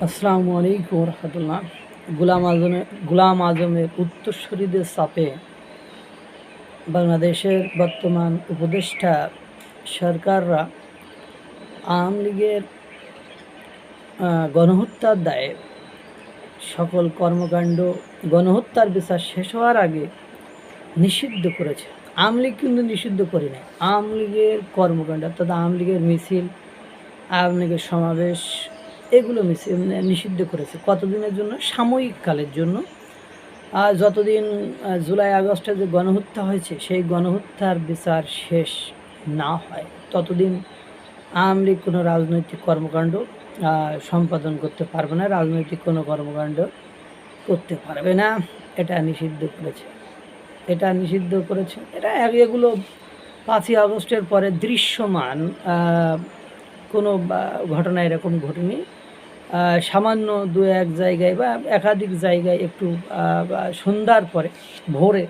আসসালামু আলাইকুম রহমতুল্লাহ। গোলাম আজমের উত্তরসূরিদের চাপে বাংলাদেশের বর্তমান উপদেষ্টা সরকাররা আওয়ামী লীগের গণহত্যার দায়ে সকল কর্মকাণ্ড গণহত্যার বিচার শেষ হওয়ার আগে নিষিদ্ধ করেছে। আওয়ামী লীগ কিন্তু নিষিদ্ধ করে নাই। আওয়ামী লীগের কর্মকাণ্ড অর্থাৎ আওয়ামী লীগের মিছিল, আওয়ামী লীগের সমাবেশ, এগুলো নিষিদ্ধ করেছে। কতদিনের জন্য? সাময়িক কালের জন্য। যতদিন জুলাই আগস্টে যে গণহত্যা হয়েছে সেই গণহত্যার বিচার শেষ না হয় ততদিন আওয়ামী লীগ কোনো রাজনৈতিক কর্মকাণ্ড সম্পাদন করতে পারবে না, রাজনৈতিক কোনো কর্মকাণ্ড করতে পারবে না। এটা নিষিদ্ধ করেছে। এটা এগুলো 5ই আগস্টের পরে দৃশ্যমান কোনো ঘটনা এরকম ঘটেনি। সামান্য দু এক জায়গায় বা একাধিক জায়গায় একটু সন্ধ্যার পরে ভোরে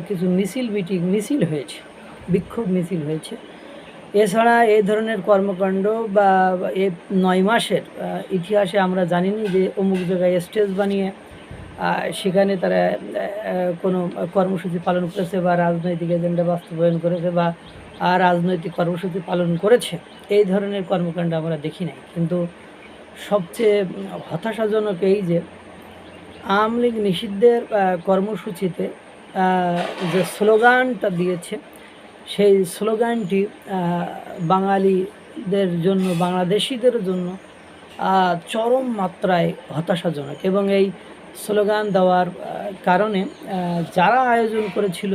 কিছু মিছিল হয়েছে, বিক্ষোভ মিছিল হয়েছে। এছাড়া এই ধরনের কর্মকাণ্ড বা এই 9 মাসের ইতিহাসে আমরা জানিনি যে অমুক জায়গায় স্টেজ বানিয়ে সেখানে তারা কোনো কর্মসূচি পালন করেছে বা রাজনৈতিক এজেন্ডা বাস্তবায়ন করেছে বা রাজনৈতিক কর্মসূচি পালন করেছে। এই ধরনের কর্মকাণ্ড আমরা দেখি নাই। কিন্তু সবচেয়ে হতাশাজনক এই যে আওয়ামী লীগ নিষিদ্ধের কর্মসূচিতে যে স্লোগানটা দিয়েছে সেই স্লোগানটি বাঙালিদের জন্য, বাংলাদেশিদের জন্য চরম মাত্রায় হতাশাজনক। এবং এই স্লোগান দেওয়ার কারণে যারা আয়োজন করেছিল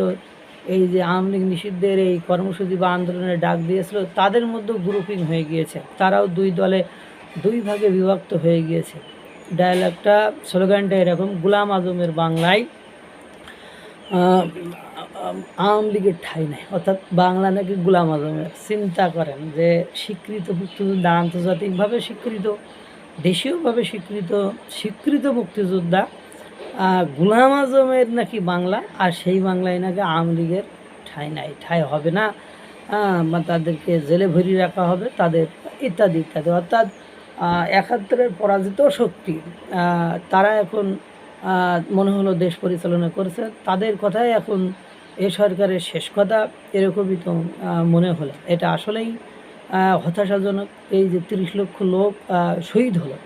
এই যে আওয়ামী লীগ নিষিদ্ধের এই কর্মসূচি বা আন্দোলনের ডাক দিয়েছিল তাদের মধ্যেও গ্রুপিং হয়ে গিয়েছে। তারাও দুই দলে দুই ভাগে বিভক্ত হয়ে গিয়েছে। ডায়ালগটা, স্লোগানটা এরকম: গোলাম আজমের বাংলায় আওয়ামী লীগের ঠাঁই নাই, অর্থাৎ বাংলা নাকি গোলাম আজমের। চিন্তা করেন যে স্বীকৃত মুক্তিযোদ্ধা, আন্তর্জাতিকভাবে স্বীকৃত, দেশীয়ভাবে স্বীকৃত মুক্তিযোদ্ধা গোলাম আজমের নাকি বাংলা, আর সেই বাংলায় নাকি আওয়ামী লীগের ঠাঁই নাই, ঠাঁই হবে না, তাদেরকে জেলে ভরিয়ে রাখা হবে, তাদের ইত্যাদি ইত্যাদি। অর্থাৎ 71-এর পরাজিত শক্তি তারা এখন মনে হলো দেশ পরিচালনা করেছে, তাদের কথাই এখন এ সরকারের শেষ কথা, এরকমই তো মনে হলো। এটা আসলেই হতাশাজনক। এই যে 30 লক্ষ লোক শহীদ হলো,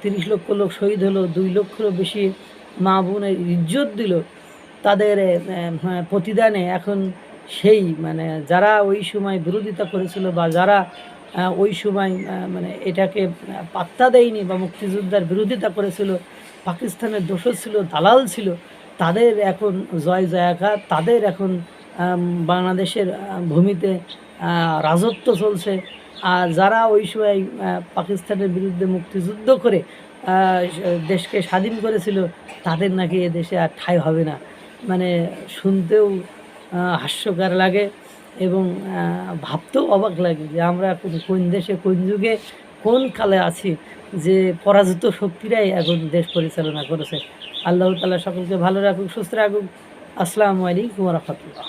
30 লক্ষ লোক শহীদ হলো, 2 লক্ষেরও বেশি মা বোনের ইজ্জত দিল, তাদের প্রতিদানে এখন সেই যারা ওই সময় বিরোধিতা করেছিল বা যারা ওই সময় এটাকে পাত্তা দেয়নি বা মুক্তিযোদ্ধার বিরোধিতা করেছিল, পাকিস্তানের দোষর ছিল, দালাল ছিল, তাদের এখন জয় জয়াকার, তাদের এখন বাংলাদেশের ভূমিতে রাজত্ব চলছে। আর যারা ওই সময় পাকিস্তানের বিরুদ্ধে মুক্তিযুদ্ধ করে দেশকে স্বাধীন করেছিল তাদের নাকি এ দেশে আর ঠাঁই হবে না। শুনতেও হাস্যকর লাগে এবং ভাবতেও অবাক লাগে যে আমরা এখন কোন দেশে, কোন যুগে, কোন কালে আছি যে পরাজিত শক্তিরাই এখন দেশ পরিচালনা করেছে। আল্লাহ তাআলা সকলকে ভালো রাখুক, সুস্থ রাখুক। আসসালামু আলাইকুম ওয়া রাহমাতুল্লাহ।